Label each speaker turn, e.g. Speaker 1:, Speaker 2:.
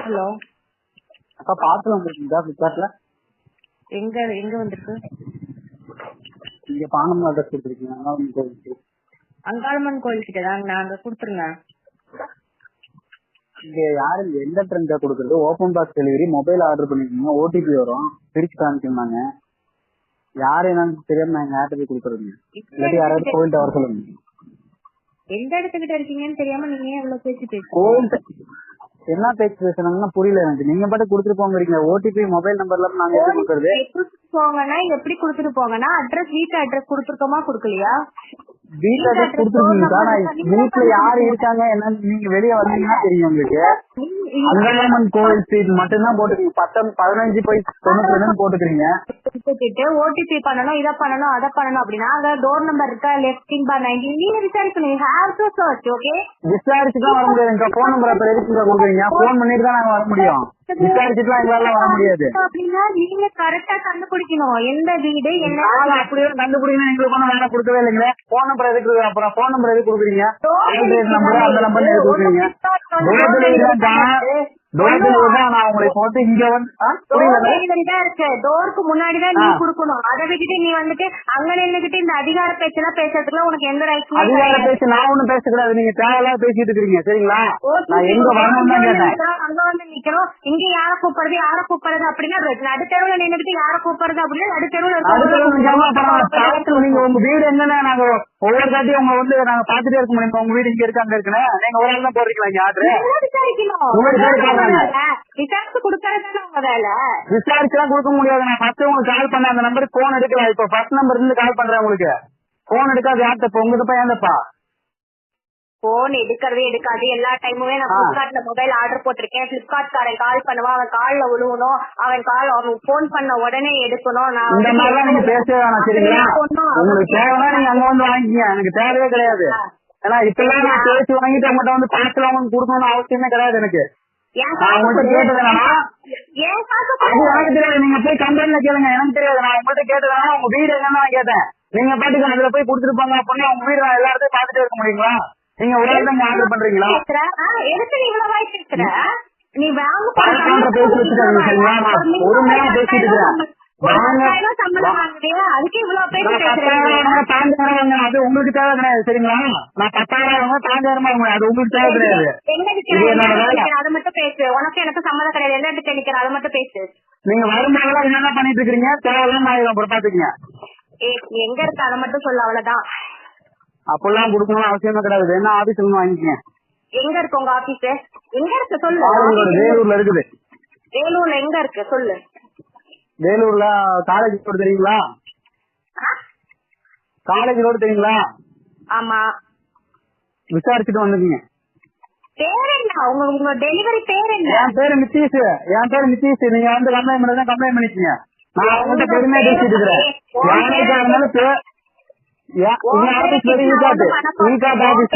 Speaker 1: Hello
Speaker 2: அக்கா, parcel வந்துருக்கீங்களா ஃபிளிப்கார்ட்ல?
Speaker 1: எங்க எங்க வந்திருக்கு?
Speaker 2: இங்க பானம் அட்ரஸ் கொடுத்துருக்கீங்க, அங்காளம்மன் கோயிலுக்கு.
Speaker 1: அங்காளம்மன் கோயில் கிட்ட தான் நாங்க கொடுத்துருங்க.
Speaker 2: இங்க யாரு எந்த ட்ரெண்ட் கொடுக்குறது? Open box delivery, mobile order பண்ணிருக்கீங்க, ஓடிபி வரும், பிரிச்சு காமிக்கணும்னாங்க. யாரு என்னன்னு தெரியாம நான் யார்கிட்ட போய் கொடுக்குறதுங்க? இல்லாட்டி யாராவது கோயில்கிட்ட வர சொல்லுங்க.
Speaker 1: எந்த இடத்துக்கிட்ட இருக்கீங்கன்னு தெரியாம நீங்க எவ்வளவு பேச்சு பேசுறீங்க?
Speaker 2: கோயில்கிட்ட என்ன பேச்சு பேசுறாங்கன்னா புரியல எனக்கு. நீங்க பாட்டு கொடுத்துட்டு போங்க. ஓடிபி மொபைல் நம்பர்ல நாங்க எப்படி கொடுக்கறது?
Speaker 1: போங்கன்னா எப்படி கொடுத்துட்டு போங்கன்னா அட்ரஸ், வீட்டு அட்ரஸ் கொடுத்துருக்கோமா கொடுக்கலையா?
Speaker 2: வீட்டு அட்ரஸ் கொடுத்துருக்கீங்களா? வீட்டுல யாரு இருக்காங்க என்னன்னு நீங்க வெளியே வந்தீங்கன்னா தெரியும் உங்களுக்கு. அங்காளம்மன் கோயில் ஸ்ட்ரீட் மட்டும்தான் போட்டுக்கீங்க. 15/92 போட்டுக்கிறீங்க.
Speaker 1: ஓடிபி பண்ணணும், இதை பண்ணணும், அதை பண்ணணும் அப்படின்னா அங்க டோர் நம்பர் இருக்கா, லெஃப்டிங் பார் 19 நீங்க விசாரிக்கணும். Have to search. ஓகே,
Speaker 2: விசாரிச்சுதான் வர முடியாது. போன் நம்பர் அப்ப எதுக்கு கொடுக்குறீங்க? போன் பண்ணிட்டு தான் நாங்க வர முடியும். விசாரிச்சுட்டுலாம் எங்களால வர முடியாது.
Speaker 1: அப்படின்னா நீங்க கரெக்டா கண்டுபிடிக்கணும் எந்த வீடு என்ன.
Speaker 2: அப்படியே கண்டுபிடிக்கணும். எங்களுக்கு ஒன்னும் வேலை கொடுக்கவே இல்லைங்களே. போன் நம்பர் எதுக்கு? அப்புறம் போன் நம்பர் எதுக்கு கொடுக்குறீங்க? நம்பர் அந்த நம்பர் எதுக்கு கொடுக்குறீங்க? நான் உங்களை போட்டு இங்க வந்து
Speaker 1: டோருக்கு முன்னாடிதான் நீ குடுக்கணும். அதை விட்டுட்டு நீ வந்துட்டு அங்க நின்னுகிட்டு இந்த அதிகார பேச்செல்லாம் பேசுறதுக்குள்ள உனக்கு எந்த ரைட்ஸ்?
Speaker 2: அதிகார பேச்சு நான் ஒண்ணும் பேசக்கூடாது. நீங்க தேவையில்லாம பேசிட்டு இருக்கீங்க, சரிங்களா? நான் எங்க வரணும் தான் கேட்டேன்.
Speaker 1: அங்க வந்து நிக்கணும். இங்க யார கூப்பிடுறது, யார கூப்பிடுறது அப்படின்னா நடுத்தெருவுல நின்னுகிட்டு யார கூப்பிடுறது அப்படின்னா நடுத்தெருவுல நீங்க உங்க வீடு என்னன்னா நாங்க ஒவ்வொரு தாட்டியும் உங்க வந்து நாங்க பாத்துட்டே இருக்க முடியும். உங்க வீடு இங்க இருக்கு, அங்க இருக்குன்னு நீங்க ஒரு ஆள் தான் போடுறீங்களா? இங்க ஆர்டர் விசாரிச்சு கொடுக்கறது உங்க வேலை.
Speaker 2: விசாரிச்சுலாம் கொடுக்க முடியாது. நான் ஃபர்ஸ்ட் உங்களுக்கு கால் பண்ண அந்த நம்பருக்கு போன் எடுக்கலாம். இப்ப ஃபர்ஸ்ட் நம்பர் இருந்து கால் பண்றேன் உங்களுக்கு. போன் எடுக்காது யார்கிட்ட? உங்ககிட்ட ஏந்தப்பா
Speaker 1: போன் எடுக்கவே எடுக்காது. எல்லா டைமுமே நான் பிளிப்கார்ட்ல மொபைல் ஆர்டர் போட்டிருக்கேன். பிளிப்கார்ட் காரன் கால் பண்ணுவான், அவன் கால்ல விழுவணும், அவன் போன் பண்ண உடனே எடுக்கணும். நான்
Speaker 2: இந்த மாதிரிலாம் நீங்க பேசவே வேணாம், சரிங்களா? உங்களுக்கு தேவைன்னா நீங்க அங்க வந்து வாங்கிக்கீங்க, எனக்கு தேவையே கிடையாது. ஏன்னா இப்பெல்லாம் நான் பேசி வாங்கிட்டு அவங்ககிட்ட வந்து பார்சல் அவங்க கொடுக்கணும்னு அவசியமே கிடையாது எனக்கு. நான் உங்கள்கிட்ட கேட்டதுனா அது எனக்கு தெரியாது. நீங்க போய் கம்பெனில கேளுங்க, எனக்கு தெரியாது. நான் உங்கள்கிட்ட கேட்டதுனா உங்க வீடு என்னன்னு நான் கேட்டேன். நீங்க பாட்டுக்கு அதுல போய் கொடுத்துட்டு போங்க அப்படின்னு உங்க வீடு நான் எல்லாத்தையும் பாத்துட்டே இருக்க முடியுங்களா? நீங்க ஒரு ஆள் தான் ஆர்டர் பண்றீங்களா?
Speaker 1: எதுக்கு நீ இவ்வளவு வாய் பேசுற? நீ வாங்க
Speaker 2: பேசி வச்சுக்காதீங்க, சரிங்களா? ஒரு நேரம் பேசிட்டு இருக்கிறேன்.
Speaker 1: அதுக்கு இவ்வளவு பேசி
Speaker 2: அது உங்களுக்கு தேவை கிடையாது, சரிங்களா? நான் 10,000 15,000 அது உங்களுக்கு தேவை கிடையாது.
Speaker 1: அதை மட்டும் பேசு. உனக்கு எனக்கு சம்மதம் கிடையாது. என்ன எடுத்து நிக்கிற அதை மட்டும் பேசு.
Speaker 2: நீங்க வரும்போதெல்லாம் என்ன பண்ணி இருக்கீங்க? தேவையில்லாம் ஆயிரம் பாத்துக்கீங்க.
Speaker 1: எங்க இருக்கு அதை மட்டும் சொல்ல, அவ்வளவுதான்.
Speaker 2: அப்பெல்லாம் கொடுக்கணும் அவசியமே கிடையாது. என்ன ஆபீஸ் வாங்கிக்கங்க.
Speaker 1: எங்க இருக்கு உங்க ஆபீஸ்? எங்க இருக்கு சொல்லு.
Speaker 2: வேலூர்ல இருக்குது.
Speaker 1: வேலூர்ல எங்க இருக்கு சொல்லு.
Speaker 2: வேலூர்ல காலேஜ் ரோடு தெரியுங்களா? காலேஜ் ரோடு தெரியுங்களா?
Speaker 1: ஆமா,
Speaker 2: விசாரிச்சுட்டு வந்துருக்கீங்க.
Speaker 1: பேர் என்ன உங்க டெலிவரி பேர் என்ன?
Speaker 2: என் பேரு நித்தீஷ். நீங்க வந்து கம்ப்ளைண்ட் பண்ணதான் கம்ப்ளைண்ட் பண்ணிக்கீங்க. நான் அவங்கள்ட்ட பெருமையா பேசிட்டு இருக்கிறேன். யாருக்கா இருந்தாலும் ஆபீஸ் ஆபீஸ்